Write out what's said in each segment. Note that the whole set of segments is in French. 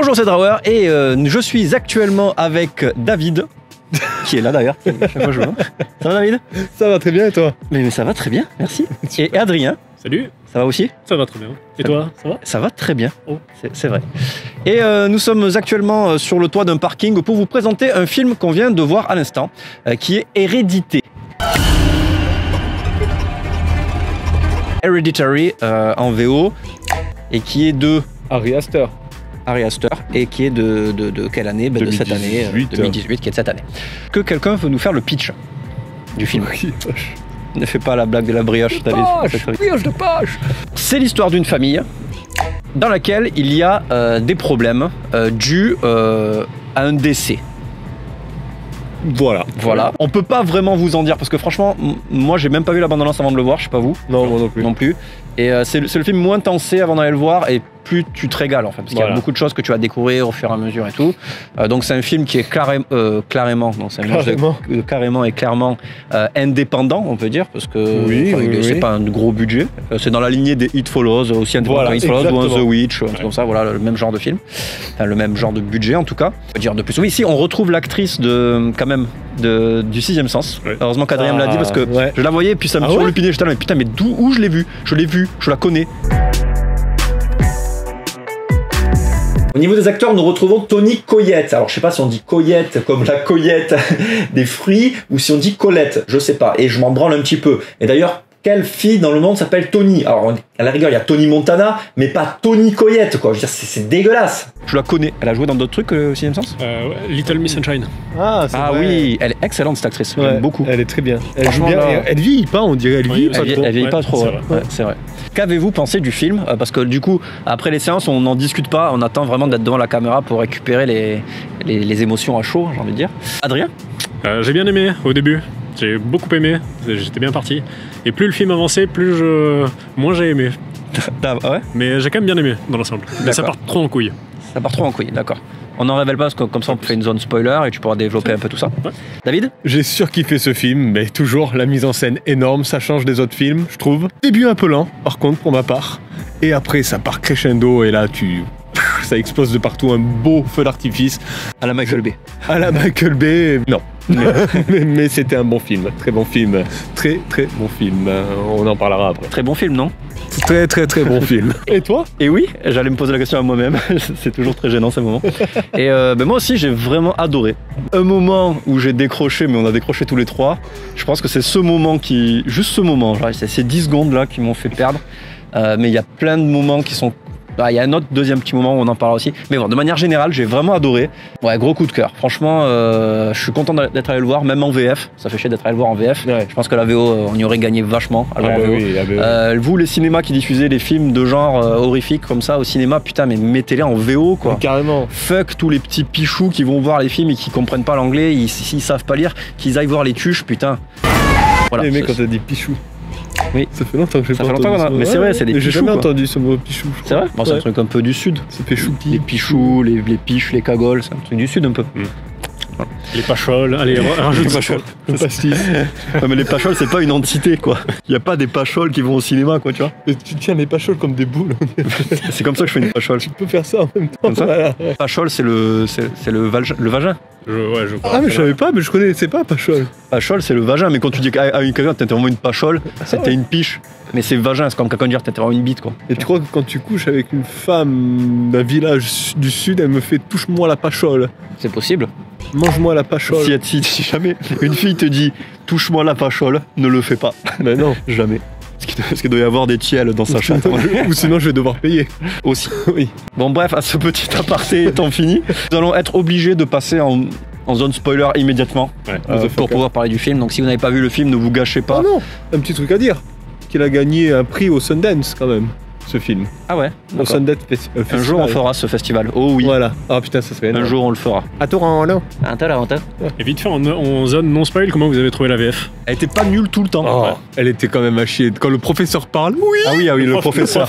Bonjour, c'est Drawer et je suis actuellement avec David, qui est là d'ailleurs. Ça va David? Ça va très bien et toi? Mais ça va très bien, merci. Et Adrien. Salut. Ça va aussi? Ça va très bien. Et toi, ça va? Ça va très bien, oh. C'est vrai. Et nous sommes actuellement sur le toit d'un parking pour vous présenter un film qu'on vient de voir à l'instant, qui est Hérédité. Hereditary en VO, et qui est de Ari Aster. Ari Aster, et qui est de quelle année? De cette année, 2018, qui est de cette année. Que quelqu'un veut nous faire le pitch du film? Brioche. Ne fais pas la blague de la brioche, David. Brioche de Pâche. C'est l'histoire d'une famille dans laquelle il y a des problèmes dus à un décès. Voilà. On peut pas vraiment vous en dire parce que franchement, moi j'ai même pas vu la bande-annonce avant de le voir, je sais pas vous. Non, moi non plus. Et c'est le film moins tensé avant d'aller le voir et plus tu te régales en fait, parce qu'il y a beaucoup de choses que tu vas découvrir au fur et à mesure et tout. Donc c'est un film qui est carrément et clairement indépendant, on peut dire, parce que c'est pas un gros budget. C'est dans la lignée des It Follows, aussi indépendant It Follows ou The Witch, un truc comme ça, voilà, le même genre de film, enfin, le même genre de budget en tout cas. On peut dire de plus. Oui, ici on retrouve l'actrice du 6e sens. Ouais. Heureusement qu'Adrien me l'a dit parce que je la voyais et puis ça me surlupinait. J'étais là, mais putain, mais où je l'ai vu? Je l'ai vu, je la connais. Au niveau des acteurs, nous retrouvons Tony Collette. Alors, je sais pas si on dit Collette comme la Collette des fruits ou si on dit Colette. Je sais pas. Et je m'en branle un petit peu. Et d'ailleurs, quelle fille dans le monde s'appelle Tony? Alors, à la rigueur, il y a Tony Montana, mais pas Tony Collette, quoi. Je veux dire, c'est dégueulasse. Je la connais. Elle a joué dans d'autres trucs au 6e sens? Little Miss Sunshine. Ah oui, elle est excellente cette actrice. J'aime beaucoup. Elle est très bien. Elle joue bien. Elle vieillit pas, on dirait. Elle vieillit pas trop. C'est vrai. Qu'avez-vous pensé du film? Parce que du coup, après les séances, on n'en discute pas. On attend vraiment d'être devant la caméra pour récupérer les émotions à chaud, j'ai envie de dire. Adrien? J'ai bien aimé au début. J'ai beaucoup aimé. J'étais bien parti. Et plus le film avançait, moins j'ai aimé. Ouais. Mais j'ai quand même bien aimé dans l'ensemble. Mais ça part trop en couille. Ça part trop en couille, d'accord. On n'en révèle pas parce que comme ça on fait une zone spoiler et tu pourras développer un peu tout ça. Ouais. David? J'ai surkiffé ce film, mais toujours la mise en scène énorme, ça change des autres films, je trouve. Début un peu lent, par contre, pour ma part. Et après, ça part crescendo et là, ça explose de partout, un beau feu d'artifice. À la Michael Bay. À la Michael Bay, non. mais c'était un bon film, très bon film. Très bon film, on en parlera après. Très bon film, non? Très bon film. Et toi? Et oui, j'allais me poser la question à moi-même. C'est toujours très gênant ces moments. Et moi aussi j'ai vraiment adoré. Un moment où j'ai décroché, mais on a décroché tous les trois. Je pense que c'est ce moment juste ce moment, c'est ces 10 secondes là qui m'ont fait perdre. Mais il y a plein de moments qui sont... Il y a un autre deuxième petit moment où on en parlera aussi. Mais bon, de manière générale, j'ai vraiment adoré. Ouais, gros coup de cœur. Franchement, je suis content d'être allé le voir, même en VF. Ça fait chier d'être allé le voir en VF. Ouais. Je pense que la VO, on y aurait gagné vachement à le voir en VO. Oui, vous, les cinémas qui diffusaient les films de genre horrifiques comme ça au cinéma, putain, mais mettez-les en VO, quoi. Mais carrément. Fuck tous les petits pichous qui vont voir les films et qui comprennent pas l'anglais, s'ils savent pas lire, qu'ils aillent voir les tuches, putain. Voilà. Les mecs, quand t'as dit pichou. Oui. Ça fait longtemps que j'ai pas entendu. Mais c'est vrai, c'est des pichous. J'ai jamais entendu ce mot pichou. C'est vrai? Bon, c'est un truc un peu du sud. Ça fait choupi. Les pichous, les piches, les cagoles, c'est un truc du sud un peu. Voilà. Les pacholes, allez, rajoute les pacholes. Mais les pacholes, c'est pas une entité, quoi. Il y a pas des pacholes qui vont au cinéma, quoi, tu vois. Mais tu tiens les pacholes comme des boules. C'est comme ça que je fais une pachole. Tu peux faire ça en même temps. Comme ça. Voilà. Pachole, c'est le vagin. Je crois. Ah mais je savais pas, mais je connaissais pas pachole. Pachole, c'est le vagin, mais quand tu dis à une quelqu'un t'es vraiment une pachole, c'était une piche. Mais c'est vagin, c'est comme quelqu'un dire t'es vraiment une bite, quoi. Et tu crois que quand tu couches avec une femme d'un village du sud, elle me fait touche-moi la pachole? C'est possible. Mange-moi la pachole. Si jamais une fille te dit touche-moi la pachole, ne le fais pas. Mais non, jamais. Parce qu'il doit y avoir des tiels dans sa chatte. Ou sinon je vais devoir payer. Aussi. Oui. Bon bref, à ce petit aparté étant fini, nous allons être obligés de passer en zone spoiler immédiatement pour pouvoir parler du film. Donc si vous n'avez pas vu le film, ne vous gâchez pas. Ah non, un petit truc à dire. Qu'il a gagné un prix au Sundance quand même, ce film. Ah ouais? Au Sundance Festival. Un jour on fera ce festival. Oh oui. Voilà. Ah putain, ça serait énorme. Un jour on le fera. À Toronto. Et vite fait, en zone non spoil, comment vous avez trouvé la VF? Elle était pas nulle tout le temps. Oh, elle était quand même à chier. Quand le professeur parle, oui. Ah oui, le professeur.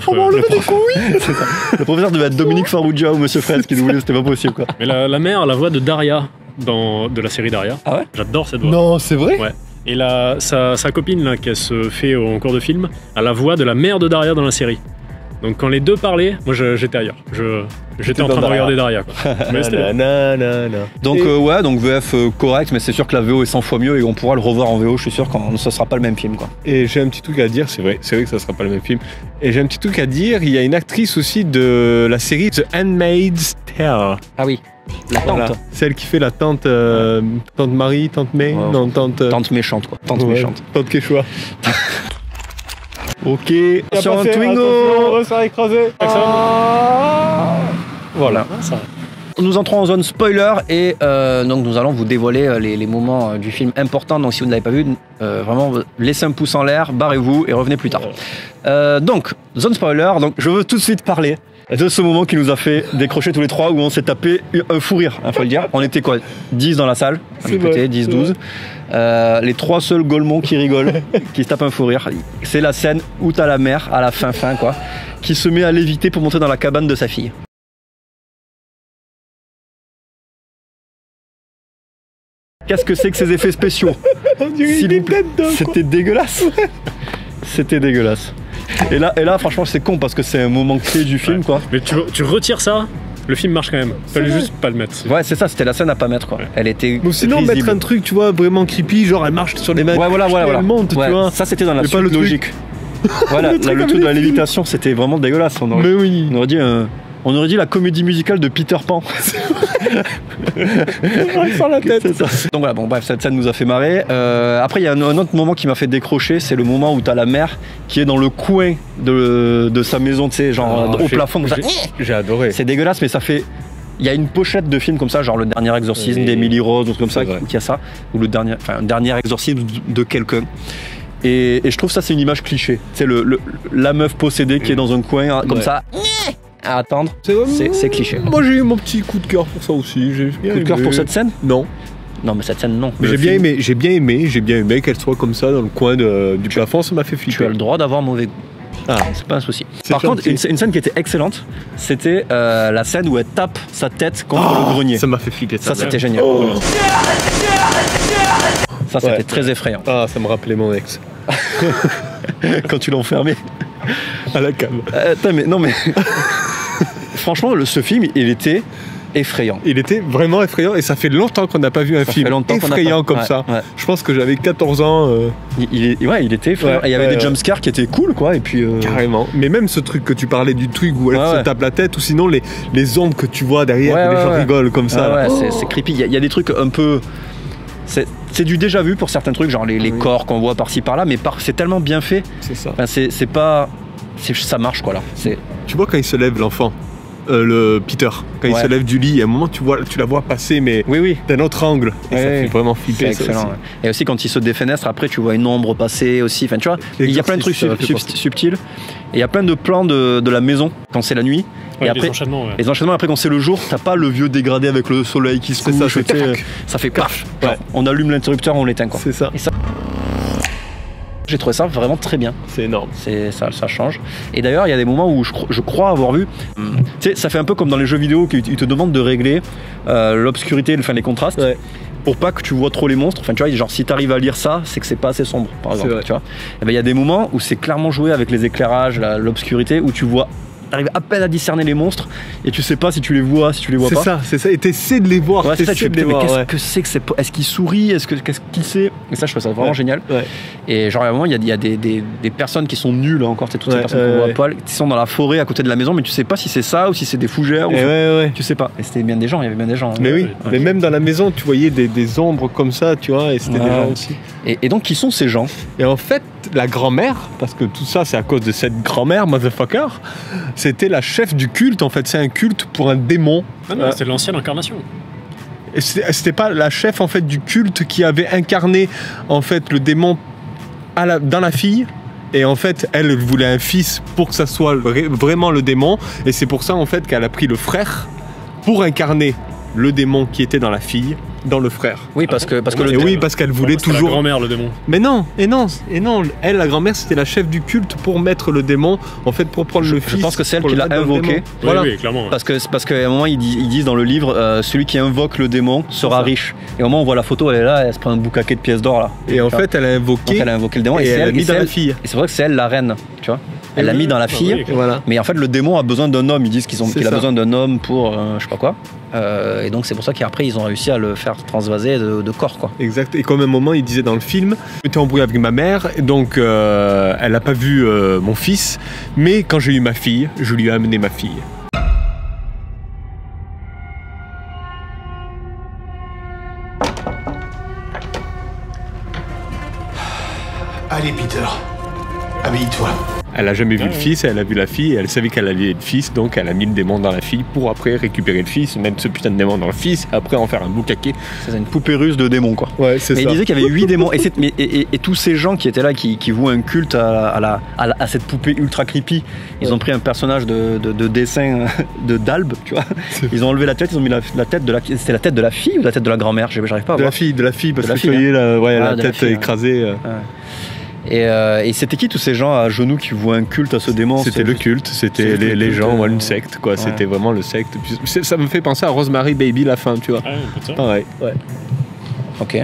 On va enlever des couilles. C'est ça. Le professeur devait être Dominique Farrugia ou Monsieur Fred, ce qu'il voulait, c'était pas possible, quoi. Mais la mère, la voix de Daria de la série Daria. Ah ouais? J'adore cette voix. Non, c'est vrai? Ouais. Et sa copine là, qui se fait en cours de film, a la voix de la mère de Daria dans la série. Donc quand les deux parlaient, moi j'étais ailleurs. J'étais en train de regarder derrière. Mais c'était bien. Donc ouais, donc VF correct, mais c'est sûr que la VO est 100 fois mieux et on pourra le revoir en VO, je suis sûr, quand ça sera pas le même film, quoi. Et j'ai un petit truc à dire, c'est vrai que ça sera pas le même film. Et j'ai un petit truc à dire, il y a une actrice aussi de la série The Handmaid's Tale. Ah oui, la tante. Voilà. Celle qui fait la tante, tante Marie, tante May, Ouais. non, tante... Tante méchante, quoi. Tante ouais, méchante. Tante Quechua. Ok, sur un Twingo. On s'est écrasé. Voilà. Ça. Nous entrons en zone spoiler et donc nous allons vous dévoiler les moments du film importants. Donc si vous ne l'avez pas vu, vraiment laissez un pouce en l'air, barrez-vous et revenez plus tard. Donc zone spoiler, donc je veux tout de suite parler de ce moment qui nous a fait décrocher tous les trois, où on s'est tapé un fou rire, faut le dire. On était quoi, 10 dans la salle, C'est vrai, 10, c'est 12. Les trois seuls Golemons qui rigolent, qui se tapent un fou rire. C'est la scène où t'as la mère à la fin quoi, qui se met à léviter pour monter dans la cabane de sa fille. Qu'est-ce que c'est que ces effets spéciaux? On dirait S'il une vous plaît. tête d'un C'était dégueulasse. C'était dégueulasse. Et là, franchement, c'est con parce que c'est un moment clé du film, quoi. Mais tu retires ça, le film marche quand même. Fallait vrai. juste pas le mettre. Ouais, c'est ça, c'était la scène à pas mettre, quoi. Elle était. Ou sinon risible. mettre un truc, tu vois, vraiment creepy, genre elle marche sur les mains. Ouais, voilà. Elle monte, Ouais, tu vois. ça, c'était dans la Mais pas suite le truc. logique. Voilà, Le truc le comme truc de les la films. lévitation, c'était vraiment dégueulasse. On aurait, Mais oui. on aurait dit la comédie musicale de Peter Pan. Sans la tête. C'est ça. Donc voilà, bon bref, cette scène nous a fait marrer. Après, il y a un autre moment qui m'a fait décrocher, c'est le moment où t'as la mère qui est dans le coin de sa maison, tu sais, genre au plafond. Comme ça. J'ai adoré. C'est dégueulasse, mais ça fait. Il y a une pochette de films comme ça, genre le dernier exorcisme Oui. d'Emily Rose, ou truc comme ça, C'est vrai. qui a ça, ou un dernier exorcisme de quelqu'un. Et je trouve ça, c'est une image cliché. C'est la meuf possédée qui est dans un coin, comme Ouais. ça, à attendre. C'est C'est cliché. Moi j'ai eu mon petit coup de cœur pour ça aussi. J'ai bien Coup de cœur aimé. pour cette scène? Non. Non, mais cette scène, non. Mais Le j'ai bien film, aimé qu'elle soit comme ça dans le coin du plafond, ça m'a fait flipper. Tu as le droit d'avoir mauvais goût. Ah. C'est pas un souci. C'est Par contre, gentil. une scène qui était excellente, c'était la scène où elle tape sa tête contre le grenier. Ça m'a fait flipper. Ça, c'était génial. Oh. Ça, c'était Ouais. très effrayant. Ah, ça me rappelait mon ex. Quand tu l'as enfermé. À la cave. Mais non, mais. Franchement, ce film, il était effrayant. Il était vraiment effrayant et ça fait longtemps qu'on n'a pas vu un Ça film fait longtemps qu'on n'a effrayant pas- comme ouais, ça. ouais. Je pense que j'avais 14 ans. Il était effrayant. Ouais, Et il y avait ouais, des ouais. jumpscares qui étaient cool, quoi. Et puis. Carrément. Mais même ce truc que tu parlais du twig où elle Ouais, se ouais. tape la tête, ou sinon les ombres que tu vois derrière, Ouais, où les ouais, gens ouais. rigolent comme ça. Ah là. ouais, c'est creepy. Il y a des trucs un peu. C'est du déjà vu pour certains trucs, genre les Oui. corps qu'on voit par-ci par-là, mais c'est tellement bien fait. C'est ça. Enfin, c'est pas. Ça marche, quoi, là. Tu vois quand il se lève, l'enfant, le Peter, quand il Ouais. se lève du lit, à un moment tu la vois passer, mais Oui, oui. d'un autre angle. Et ça Ouais, fait vraiment flipper. C'est ça excellent. aussi. Ouais. Et aussi quand il saute des fenêtres, après tu vois une ombre passer aussi. Enfin, tu vois, il y a plein de trucs L'exorciste, ça m'a fait penser. subtils. Et il y a plein de plans de la maison quand c'est la nuit. Ouais, et après, les enchaînements, ouais. les enchaînements, après quand c'est le jour, t'as pas le vieux dégradé avec le soleil qui se C'est ça, couche. c'est tu sais, tac. ça fait paf. Ouais. Genre, on allume l'interrupteur, on l'éteint, quoi. C'est ça. J'ai trouvé ça vraiment très bien. C'est énorme. Ça change. Et d'ailleurs, il y a des moments où je crois avoir vu. Tu sais, ça fait un peu comme dans les jeux vidéo qu'ils te demandent de régler l'obscurité, enfin les contrastes. Ouais. Pour pas que tu vois trop les monstres. Enfin, tu vois, genre si t'arrives à lire ça, c'est que c'est pas assez sombre, par C'est exemple. vrai. Tu vois. Et ben il y a des moments où c'est clairement joué avec les éclairages, l'obscurité, où tu vois. T'arrives à peine à discerner les monstres et tu sais pas si tu les vois, si tu les vois pas. C'est ça. Et t'essaies de les voir. Ouais, c'est ça, tu t'essaies te de les dis, mais voir. qu'est-ce ouais. que c'est que c'est. Est-ce qu'il sourit? Qu'est-ce qu'il sait? Et ça, je trouve ça vraiment Ouais. génial. Ouais. Et genre, à un moment, il y a des personnes qui sont nulles, encore, c'est toutes ces Ouais, personnes qu'on voit ouais. à poil, qui sont dans la forêt à côté de la maison, mais tu sais pas si c'est ça ou si c'est des fougères. Ou Et ouais. Tu sais pas. Et c'était bien des gens, il y avait bien des gens. hein. Mais oui, Ouais. mais même dans la maison, tu voyais des ombres comme ça, tu vois, et c'était des Ouais. gens aussi. Et donc, qui sont ces gens? Et en fait, la grand-mère, parce que tout ça c'est à cause de cette grand-mère, motherfucker, c'était la chef du culte, en fait, c'est un culte pour un démon. Ah non, c'est l'ancienne incarnation. Et c'était pas la chef, en fait, du culte qui avait incarné, en fait, le démon dans la fille. Et en fait, elle voulait un fils pour que ça soit vraiment le démon. Et c'est pour ça, en fait, qu'elle a pris le frère pour incarner le démon qui était dans la fille. dans le frère. Oui, parce que Et oui, parce qu'elle voulait Pour moi, c'était toujours. la grand-mère, le démon. Mais non, elle, la grand-mère, c'était la chef du culte pour mettre le démon, en fait, pour prendre le fils. Je pense que c'est elle pour qui le l'a mettre dans le invoqué. démon. Oui, Voilà. oui, clairement. Parce qu'à un moment, ils disent dans le livre, celui qui invoque le démon sera ça. riche. Et au moment où on voit la photo, elle est là, elle se prend un boucaquet de pièces d'or là. Et en Tu vois. fait, elle a invoqué. Donc elle a invoqué le démon et c'est elle l'a mis dans c'est la elle- fille. Et c'est vrai que c'est elle la reine, tu vois. Elle l'a mis dans la fille. oui, Et voilà. Mais en fait, le démon a besoin d'un homme. Ils disent C'est qu'il a ça. besoin d'un homme pour je sais pas quoi. Et donc c'est pour ça qu'après ils ont réussi à le faire transvaser de corps quoi. Exact. Et comme à un moment, il disait dans le film, j'étais embrouillé avec ma mère, et donc elle n'a pas vu mon fils, mais quand j'ai eu ma fille, je lui ai amené ma fille. Allez, Peter, habille-toi. Elle a jamais vu Ah, le ouais. fils, elle a vu la fille, et elle savait qu'elle allait être le fils, donc elle a mis le démon dans la fille pour après récupérer le fils, mettre ce putain de démon dans le fils, et après en faire un boucaquet. C'est une poupée russe de démons quoi. Ouais, c'est Mais il disait qu'il y avait 8 démons. Et tous ces gens qui étaient là, qui vouent un culte à cette poupée ultra creepy, ils ont pris un personnage de dessin d'Albe, tu vois. Ils ont enlevé la tête, ils ont mis la tête de la. C'était la tête de la fille ou la tête de la grand-mère? J'arrive pas à De voir. de la fille, parce De la que fille, vous voyez, Ah, la de la tête fille, ouais. écrasée. Et c'était qui tous ces gens à genoux qui vouaient un culte à ce démon? C'était le culte, c'était c'était le les culte, gens, une secte, quoi. ouais. C'était vraiment le secte. Puis, ça me fait penser à Rosemary Baby, la fin, tu vois. Ah, un peu de ça. Pareil. Ouais. Ok.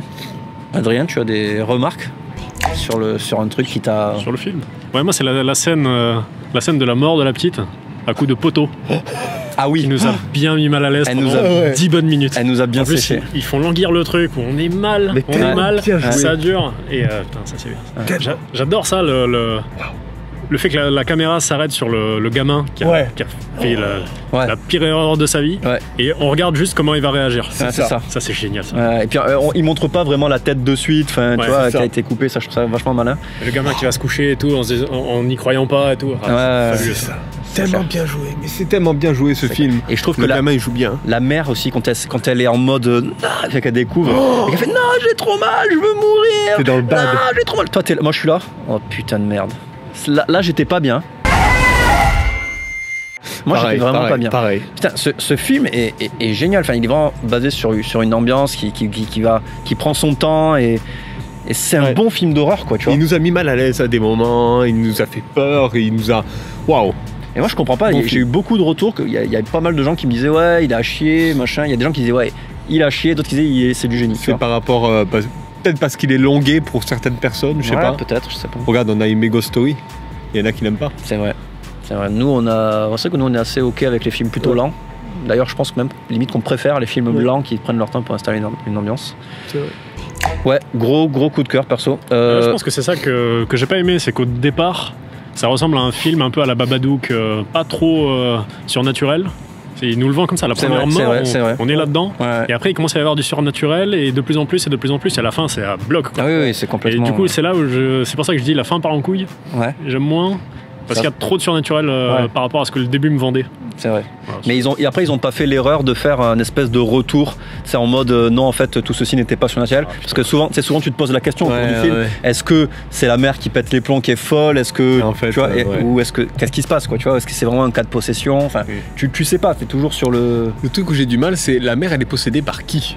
Adrien, tu as des remarques sur un truc qui t'a. Sur le film. Ouais, moi, c'est la scène de la mort de la petite, à coup de poteau, Ah qui oui, nous a bien mis mal à l'aise Elle pendant nous a- ouais. 10 bonnes minutes. elle nous a bien En plus, séché. ils font languir le truc, où on est mal, Mais on tellement est mal, bien joué. ça dure, et putain, ça c'est bien. J'adore ça, le fait que la caméra s'arrête sur le gamin qui a fait Ouais. la pire erreur de sa vie, Ouais. et on regarde juste comment il va réagir. Ouais, c'est ça. Ça c'est génial ça. Et puis il montre pas vraiment la tête de suite, enfin, Ouais, tu vois, c'est qui a ça. été coupée, ça je trouve ça vachement malin. Le gamin qui va se coucher et tout, en n'y croyant pas et tout. Ah, Ouais, c'est fabuleux, C'est ça. ça. Tellement bien joué. Mais c'est tellement bien joué ce film. Et je trouve que Le la, gamin, il joue bien. la mère aussi, quand elle est en mode qu'elle découvre, et qu'elle fait non, j'ai trop mal, je veux mourir. T'es dans le bad. Ah, j'ai trop mal. Toi, moi je suis là. Oh putain de merde. Là j'étais pas bien. Moi j'étais vraiment pas bien. Pareil. Putain, ce film est génial. Enfin, il est vraiment basé sur une ambiance qui prend son temps et c'est un Ouais. bon film d'horreur quoi, tu vois. Il nous a mis mal à l'aise à des moments, il nous a fait peur, il nous a. Waouh! Et moi je comprends pas. Bon J'ai film. eu beaucoup de retours. Il y a pas mal de gens qui me disaient ouais, il a chié, machin. Il y a des gens qui disaient ouais, il a chié. D'autres qui disaient c'est du génie. tu C'est vois. par rapport. Peut-être parce qu'il est longué pour certaines personnes, je sais Ouais, pas. peut-être, je sais pas. Regarde, on a aimé Ghost Story. Il y en a qui n'aiment pas. C'est vrai. C'est vrai. Nous, c'est que nous, on est assez ok avec les films plutôt Ouais. lents. D'ailleurs, je pense même limite qu'on préfère les films Ouais. lents qui prennent leur temps pour installer une ambiance. C'est vrai. Ouais, gros coup de cœur perso. Je pense que c'est ça que j'ai pas aimé, c'est qu'au départ, ça ressemble à un film un peu à la Babadook, pas trop surnaturel. Il nous le vend comme ça, la C'est première vrai, c'est mort, vrai, c'est vrai. on est là-dedans. Ouais. Et après, il commence à y avoir du surnaturel, et de plus en plus, et de plus en plus, et à la fin, c'est à bloc. Quoi. Ah oui, c'est Et complètement. du coup, c'est là où c'est pour ça que je dis la fin part en couille. Ouais, J'aime moins, parce Ça- qu'il y a trop de surnaturel Ouais. par rapport à ce que le début me vendait. c'est vrai. Voilà. Mais et après, ils ont pas fait l'erreur de faire un espèce de retour. C'est en mode non, en fait, tout ceci n'était pas surnaturel. Parce que souvent, tu te poses la question au cours du film. ouais. Est-ce que c'est la mère qui pète les plombs qui est folle? Est-ce que En fait, tu vois, ouais. ou est-ce que qu'est-ce qui se passe quoi? Tu vois, est-ce que c'est vraiment un cas de possession? Enfin, tu sais pas. T'es toujours sur le. Le truc où j'ai du mal, c'est la mère, elle est possédée par qui?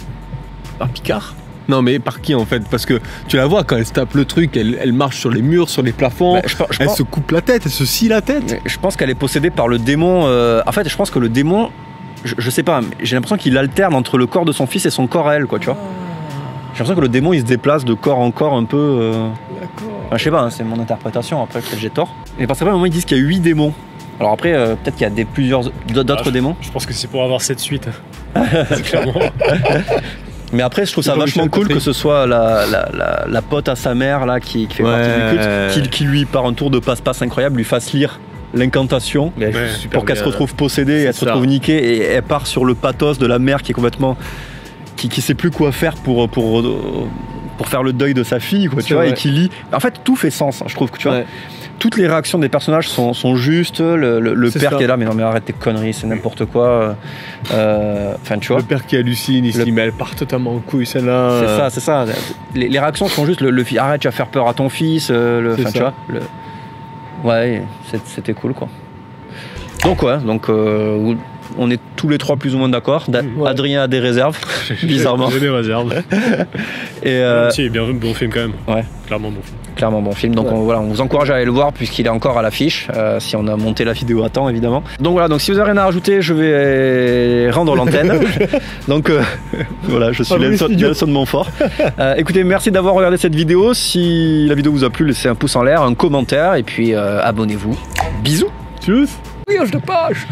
Par Picard? Non, mais par qui en fait? Parce que tu la vois quand elle se tape le truc, elle marche sur les murs, sur les plafonds, Bah, je elle pense- se coupe la tête, elle se scie la tête. Mais je pense qu'elle est possédée par le démon. En fait, je pense que le démon, je sais pas, mais j'ai l'impression qu'il alterne entre le corps de son fils et son corps à elle, quoi, tu vois. J'ai l'impression que le démon, il se déplace de corps en corps un peu. D'accord. Enfin, je sais pas, hein, c'est mon interprétation. Après, peut-être j'ai tort. Et parce qu'après, à un moment, ils disent qu'il y a 8 démons. Alors après, peut-être qu'il y a plusieurs d'autres Ah, démons. Je pense que c'est pour avoir cette suite. C'est clairement. Mais après, je trouve ça Jean-Michel vachement cool Patrick. que ce soit la pote à sa mère là qui fait partie du culte, qui lui, par un tour de passe-passe incroyable, lui fasse lire l'incantation Mais Ouais. super pour qu'elle se bien. retrouve possédée, elle se ça. retrouve niquée et elle part sur le pathos de la mère qui est complètement. Qui sait plus quoi faire pour faire le deuil de sa fille, quoi, tu C'est vois, vrai. et qui lit. En fait, tout fait sens, hein, je trouve que tu vois. Ouais. Toutes les réactions des personnages sont justes. Le C'est père ça. qui est là, mais non, mais arrête tes conneries, c'est n'importe quoi. Enfin, tu vois. Le père qui hallucine, il se Le- dit mais elle part totalement en couille celle-là. C'est ça. Les réactions sont justes. Le fils, arrête, tu vas faire peur à ton fils. C'est Enfin, tu ça. vois. Ouais, c'était cool, quoi. Donc, ouais, On est tous les trois plus ou moins d'accord. Ouais. Adrien a des réserves, bizarrement. J'ai des réserves. Et Si, bien bon film quand même. Ouais. Clairement bon film. clairement bon film. Donc Ouais. on vous encourage à aller le voir puisqu'il est encore à l'affiche, si on a monté la vidéo à temps évidemment. Donc voilà, donc si vous avez rien à rajouter, je vais rendre l'antenne. Donc voilà, je suis Nelson Montfort. Écoutez, merci d'avoir regardé cette vidéo. Si la vidéo vous a plu, laissez un pouce en l'air, un commentaire et puis abonnez-vous. Bisous. Tchuss. Voyage de page.